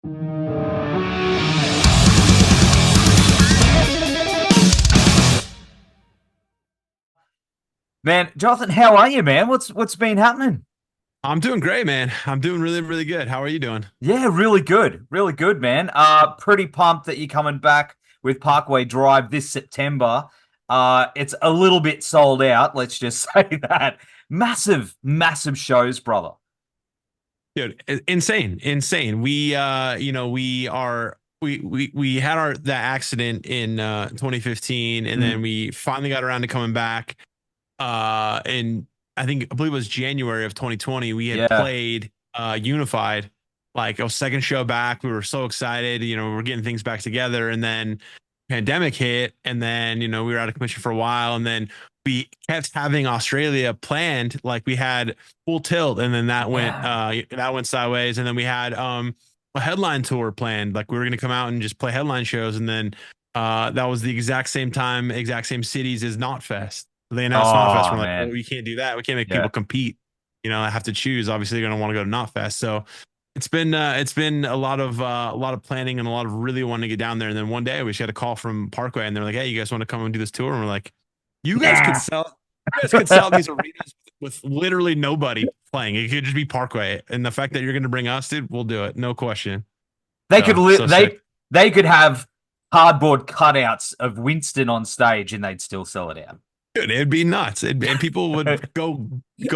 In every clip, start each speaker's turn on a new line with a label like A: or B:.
A: Man, Jonathan, how are you, man? What's been happening?
B: I'm doing great, man. I'm doing really, really good. How are you doing?
A: Yeah, really good, man. Pretty pumped that you're coming back with Parkway Drive this September. It's a little bit sold out. Let's just say that. Massive shows, brother.
B: Dude, insane, insane. We had our that accident in 2015, and then
A: Mm,
B: we finally got around to coming back. And I believe it was January of 2020. We had
A: yeah.
B: played Unified, like a second show back. We were so excited, we were getting things back together, and then pandemic hit, and then we were out of commission for a while, and then we kept having Australia planned, like we had Full Tilt, and then
A: Yeah.
B: that went sideways, and then we had a headline tour planned, like we were going to come out and just play headline shows, and then that was the exact same time, exact same cities as Knotfest. They announced Knotfest.
A: Oh,
B: We're like, well,
A: man.
B: we can't do that. We can't make
A: Yeah.
B: people compete. I have to choose. Obviously, they're going to want to go to Knotfest. So it's been a lot of planning and a lot of really wanting to get down there. And then one day we just got a call from Parkway, and they're like, "Hey, you guys want to come and do this tour?" And we're like, "You guys could
A: Nah.
B: sell, you guys could sell these arenas with literally nobody playing. It could just be Parkway, and the fact that you're going to bring us, dude, we'll do it, no question."
A: They could
B: So so sick.
A: they could have cardboard cutouts of Winston on stage and they'd still sell it out.
B: Dude, it'd be nuts, and people would go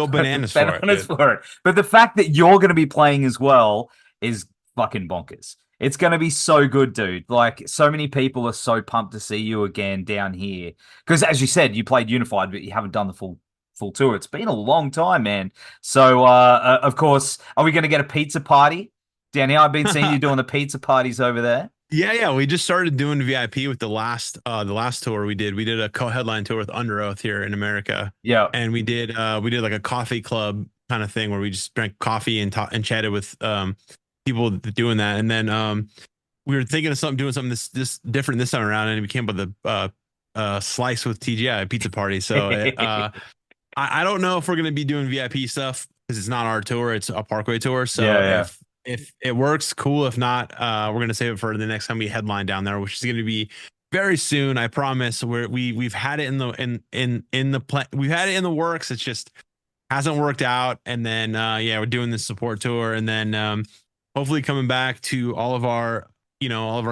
B: bananas for it,
A: Bananas
B: dude.
A: for it. But the fact that you're going to be playing as well is fucking bonkers. It's going to be so good, dude. Like, so many people are so pumped to see you again down here. Because, as you said, you played Unified, but you haven't done the full tour. It's been a long time, man. So, of course, are we going to get a pizza party down here? I've been seeing you doing the pizza parties over there.
B: Yeah, yeah. We just started doing VIP with the last tour we did. We did a co-headline tour with Under Oath here in America.
A: Yeah.
B: And we did like a coffee club kind of thing where we just drank coffee and and chatted with people doing that. And then we were thinking of doing something this different this time around, and it became with the slice with TGI pizza party. So I don't know if we're gonna be doing VIP stuff because it's not our tour, it's a Parkway tour. So
A: Yeah,
B: if it works, cool. If not, we're gonna save it for the next time we headline down there, which is gonna be very soon. I promise. We've had it in the plan. We've had it in the works. It's just hasn't worked out. And then yeah, we're doing this support tour, and then hopefully coming back to all of our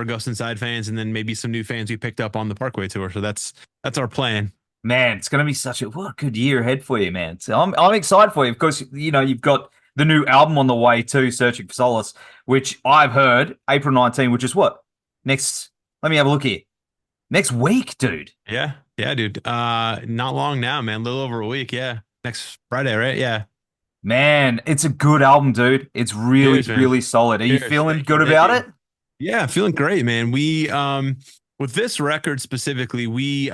B: Ghost Inside fans, and then maybe some new fans we picked up on the Parkway tour. So that's our plan.
A: man, it's going to be such a what a good year ahead for you, man. So I'm excited for you. Of course, you've got the new album on the way too, Searching for Solace, which I've heard April 19, which is what next. Let me have a look here. Next week, dude.
B: Yeah, yeah, dude. Not long now, man. A little over a week. Yeah, next Friday, right? Yeah.
A: Man, it's a good album, dude. It's really,
B: Cheers, man.
A: really solid. Are you
B: Cheers.
A: feeling
B: Thank you.
A: good
B: Thank
A: about
B: you.
A: it?
B: Yeah, feeling great, man. We with this record specifically, we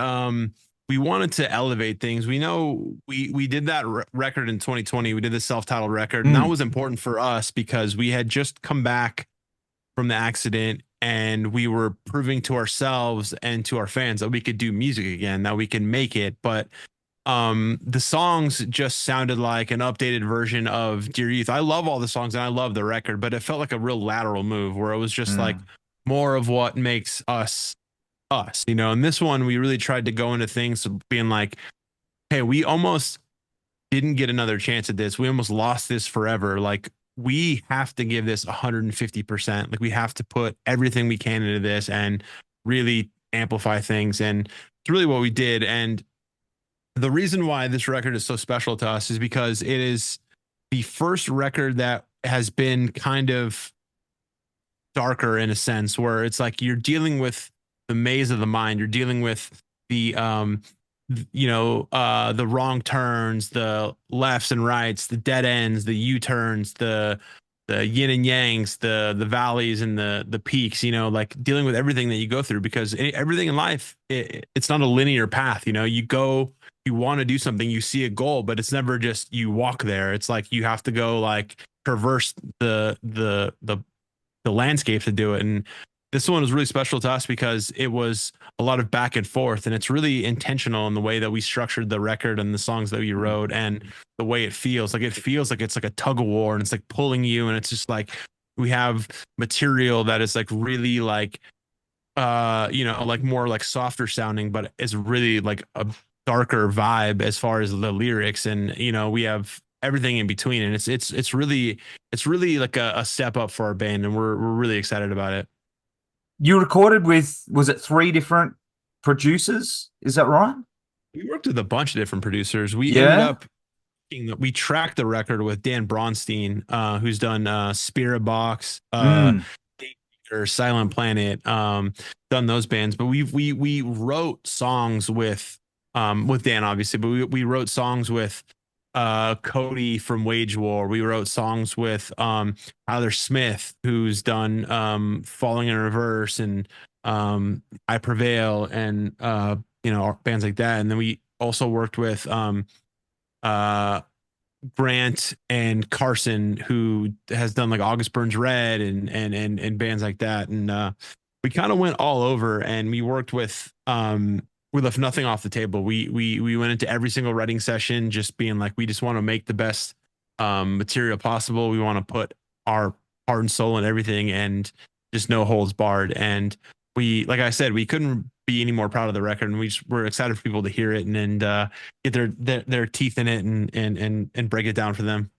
B: wanted to elevate things. We know we did that record in 2020. We did the self-titled record, and that
A: Mm,
B: was important for us because we had just come back from the accident, and we were proving to ourselves and to our fans that we could do music again, that we can make it. But the songs just sounded like an updated version of Dear Youth. I love all the songs and I love the record, but it felt like a real lateral move where it was just like
A: mm.
B: more of what makes us us, and this one we really tried to go into things being like, hey, we almost didn't get another chance at this. We almost lost this forever. Like, we have to give this 150%. Like, we have to put everything we can into this and really amplify things. And it's really what we did. And the reason why this record is so special to us is because it is the first record that has been kind of darker in a sense, where it's like you're dealing with the maze of the mind. You're dealing with the the wrong turns, the lefts and rights, the dead ends, the U-turns, the yin and yangs, the valleys and the peaks, like dealing with everything that you go through, because everything in life, it's not a linear path. You go, you want to do something, you see a goal, but it's never just you walk there. It's like you have to go, like, traverse the landscape to do it. And this one was really special to us because it was a lot of back and forth, and it's really intentional in the way that we structured the record and the songs that we wrote, and the way it feels like it's like a tug of war, and it's like pulling you, and it's just like we have material that is like really like like more like softer sounding, but it's really like a darker vibe as far as the lyrics. And we have everything in between, and it's really like a step up for our band, and we're really excited about it.
A: You recorded with, was it 3 different producers? Is that right?
B: We worked with a bunch of different producers. We ended
A: Yeah.
B: up we tracked the record with Dan Bronstein, who's done Spirit Box,
A: Mm.
B: or Silent Planet, done those bands. But we wrote songs with Dan, obviously, but we wrote songs with Cody from Wage War. We wrote songs with Tyler Smith, who's done Falling in Reverse and I Prevail, and bands like that. And then we also worked with Grant and Carson, who has done like August Burns Red and bands like that. And we kind of went all over, and we worked with we left nothing off the table. We went into every single writing session just being like, we just want to make the best material possible. We want to put our heart and soul in everything, and just no holds barred. And we, like I said, we couldn't be any more proud of the record, and we're excited for people to hear it and get their teeth in it and break it down for them.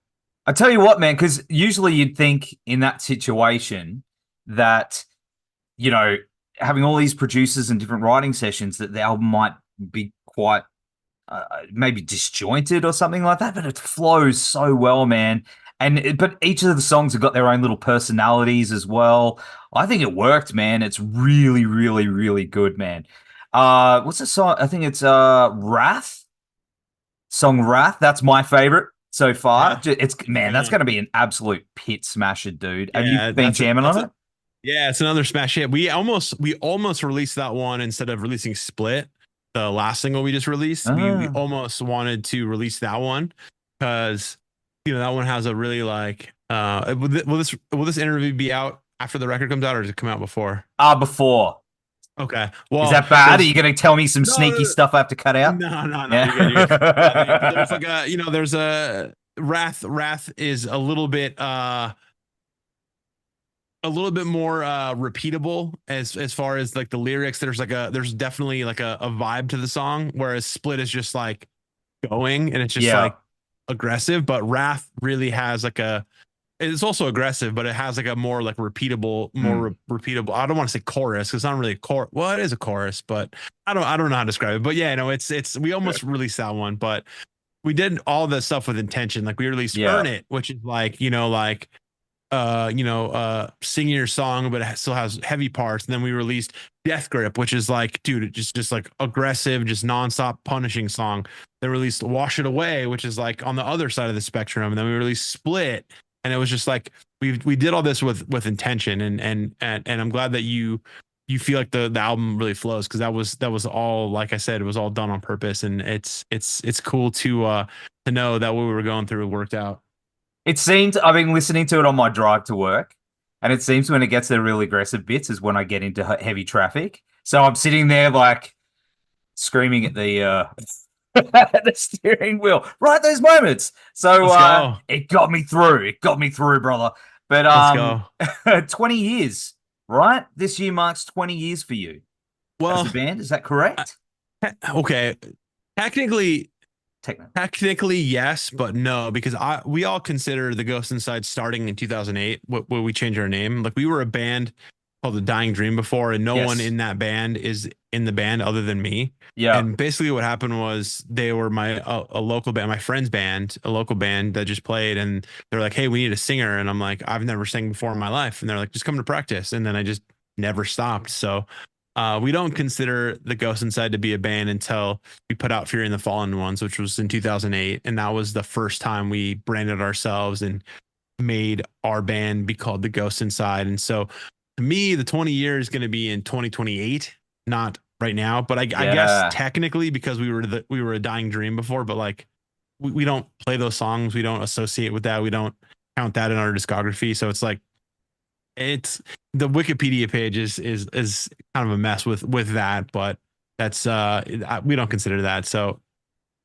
A: I tell you what, man, because usually you'd think in that situation that, having all these producers and different writing sessions, that the album might be quite maybe disjointed or something like that, but it flows so well, man. But each of the songs have got their own little personalities as well. I think it worked, man. It's really, really, really good, man. What's the song? I think it's Wrath. Song Wrath. That's my favorite so far.
B: Yeah,
A: It's man, that's
B: yeah,
A: going to be an absolute pit smasher, dude. Have you
B: yeah.
A: been jamming on it?
B: Yeah, it's another smash hit. We almost released that one instead of releasing Split, the last single we just released. We
A: Ah.
B: almost wanted to release that one because that one has a really like will this interview be out after the record comes out, or does it come out before?
A: Before.
B: Okay.
A: Is
B: Well,
A: that bad? Are
B: there's
A: you going to tell me some
B: no,
A: sneaky stuff I have to cut out?
B: no,
A: Yeah.
B: you're good. You're good. There's like there's a Wrath is a little bit more repeatable as far as like the lyrics. There's definitely like a vibe to the song, whereas Split is just like going, and it's just
A: Yeah.
B: like aggressive. But Wrath really has like it's also aggressive, but it has like a more like repeatable, repeatable. I don't want to say chorus because it's not really a chorus. Well, it is a chorus, but I don't know how to describe it. But yeah, no, it's we almost released that one, but we did all the stuff with intention. Like we released
A: Yeah.
B: Earn It, which is like singing your song, but it still has heavy parts. And then we released Death Grip, which is like, dude, just like aggressive, just nonstop punishing song. Then released Wash It Away, which is like on the other side of the spectrum. And then we released Split, and it was just like we did all this with intention, and I'm glad that you feel like the album really flows, because that was all, like I said, it was all done on purpose, and it's cool to know that what we were going through worked out.
A: It seems I've been listening to it on my drive to work, and it seems when it gets the really aggressive bits is when I get into heavy traffic. So I'm sitting there like screaming at the the steering wheel right at those moments. So
B: Let's go.
A: it got me through. It got me through, brother. But
B: Let's go.
A: 20 years, right? This year marks 20 years for you as a
B: Well,
A: band. Is that correct?
B: okay. Technically,
A: Technically.
B: Technically, yes, but no, because we all consider the Ghost Inside starting in 2008. When we changed our name, like we were a band called the Dying Dream before, and no one
A: Yes.
B: in that band is in the band other than me.
A: Yeah.
B: And basically, what happened was they were a local band, my friend's band, a local band that just played, and they're like, "Hey, we need a singer," and I'm like, "I've never sang before in my life," and they're like, "Just come to practice," and then I just never stopped. So we don't consider the Ghost Inside to be a band until we put out Fury and the Fallen Ones, which was in 2008. And that was the first time we branded ourselves and made our band be called the Ghost Inside. And so to me, the 20 years is going to be in 2028, not right now. But I guess
A: Yeah.
B: technically, because we were a Dying Dream before, but like we don't play those songs. We don't associate with that. We don't count that in our discography. So it's like, it's the Wikipedia page is kind of a mess with that, but that's we don't consider that. So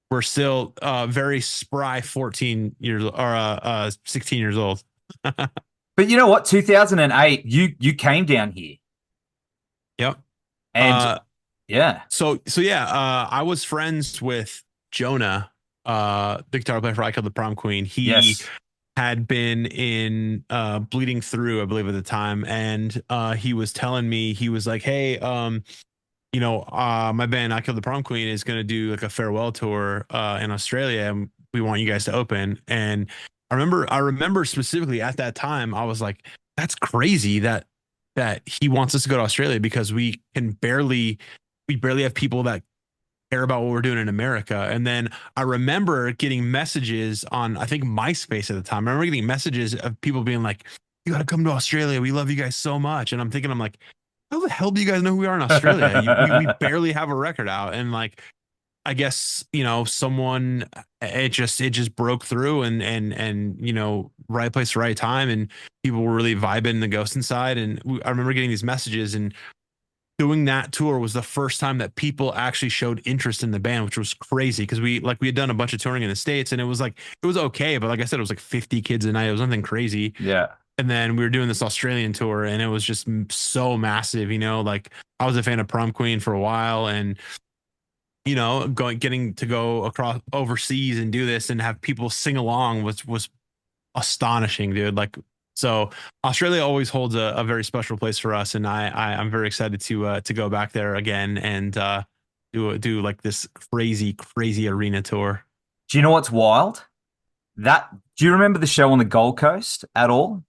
B: we're still very spry 14 years or 16 years old.
A: But you know what? 2008, you came down here,
B: Yep.
A: and yeah,
B: So yeah, I was friends with Jonah, the guitar player for I Killed the Prom Queen. He
A: yes,
B: had been in Bleeding Through, I believe at the time, and he was telling me, he was like, hey, my band I Killed the Prom Queen is gonna do like a farewell tour in Australia, and we want you guys to open. And I remember specifically at that time, I was like, that's crazy that he wants us to go to Australia, because we barely have people that care about what we're doing in America. And then I remember getting messages on, I think, MySpace at the time. I remember getting messages of people being like, you got to come to Australia. We love you guys so much. And I'm like, how the hell do you guys know who we are in Australia? We barely have a record out. And like, I guess, someone, it just broke through, and right place, right time. And people were really vibing the Ghost Inside. And I remember getting these messages, and doing that tour was the first time that people actually showed interest in the band, which was crazy, because we had done a bunch of touring in the States, and it was okay, but like I said, it was like 50 kids a night. It was nothing crazy.
A: yeah.
B: And then we were doing this Australian tour, and it was just so massive. Like, I was a fan of Prom Queen for a while, and getting to go across overseas and do this and have people sing along was astonishing, dude. Like, so Australia always holds a very special place for us, and I'm very excited to go back there again and do like this crazy arena tour.
A: Do you know what's wild? Do you remember the show on the Gold Coast at all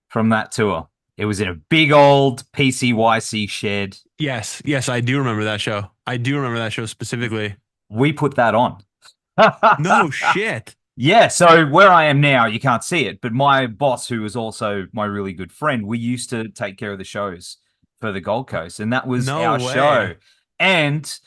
A: from that tour? It was in a big old PCYC shed.
B: Yes, I do remember that show. I do remember that show specifically.
A: We put that on.
B: No shit.
A: Yeah, so where I am now, you can't see it, but my boss, who was also my really good friend, we used to take care of the shows for the Gold Coast, and that was
B: No
A: our
B: way.
A: show. And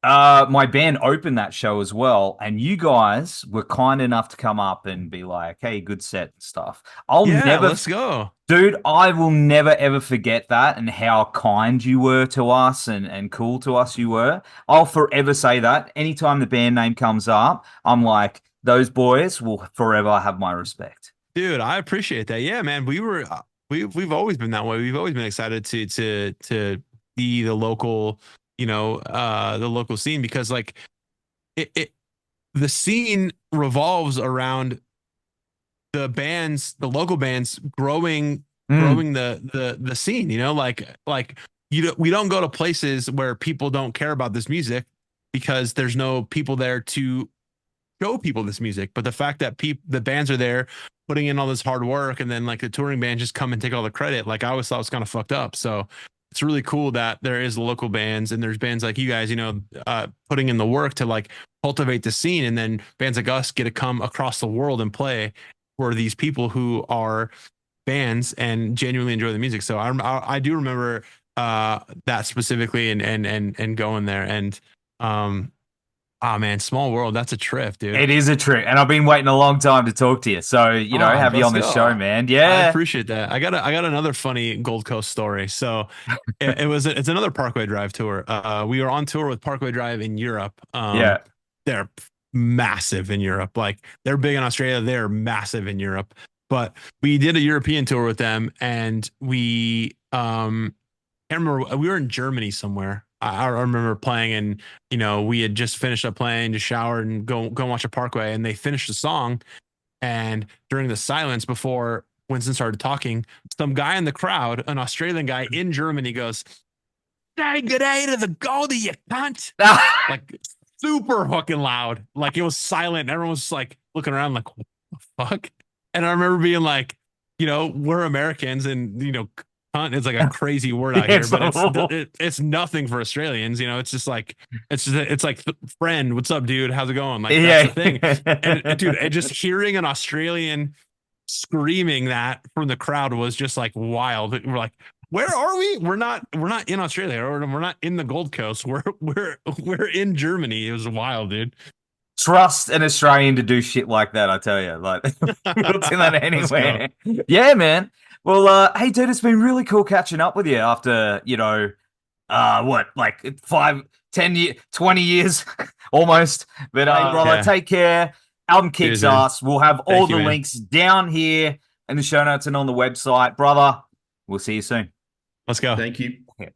A: my band opened that show as well, and you guys were kind enough to come up and be like, hey, good set and stuff.
B: Let's go.
A: Dude, I will never ever forget that, and how kind you were to us and cool to us you were. I'll forever say that. Anytime the band name comes up, I'm like, those boys will forever have my respect.
B: Dude, I appreciate that. Yeah, man, we've always been that way. We've always been excited to be the local, the local scene, because like the scene revolves around the local bands growing the scene, we don't go to places where people don't care about this music, because there's no people there to show people this music. But the fact that the bands are there putting in all this hard work, and then like the touring band just come and take all the credit, like I always thought was kind of fucked up. So it's really cool that there is local bands, and there's bands like you guys, putting in the work to like cultivate the scene, and then bands like us get to come across the world and play for these people who are fans and genuinely enjoy the music. So I do remember that specifically, and going there, and oh man, small world. That's a trip, dude.
A: It is a trip, and I've been waiting a long time to talk to you. So, have you on the show, man. Yeah.
B: I appreciate that. I got another funny Gold Coast story. So it's another Parkway Drive tour. We were on tour with Parkway Drive in Europe.
A: Yeah.
B: They're massive in Europe. Like, they're big in Australia. They're massive in Europe. But we did a European tour with them, and we can't remember, we were in Germany somewhere. I remember playing, and we had just finished up playing, just showered and go watch a Parkway, and they finished the song, and during the silence before Winston started talking, some guy in the crowd, an Australian guy in Germany, goes, "Say good day to the Goldie, you cunt!" Like, super fucking loud. Like, it was silent. Everyone was like looking around like, what the fuck? And I remember being like, we're Americans, and cunt is like a crazy word out here, but it's nothing for Australians. It's just like, it's like, friend, what's up, dude? How's it going? Like, that's the thing. And dude, just hearing an Australian screaming that from the crowd was just like wild. We're like, where are we? We're not in Australia, or we're not in the Gold Coast. We're in Germany. It was wild, dude.
A: Trust an Australian to do shit like that, I tell you. Like, we'll do that anywhere. Yeah, man. Well, hey, dude, it's been really cool catching up with you after, like 5, 10 years, 20 years almost. But, hey, brother, take care. Album kicks ass. We'll have all the links down here in the show notes and on the website. Brother, we'll see you soon.
B: Let's go.
C: Thank you.
A: Yeah.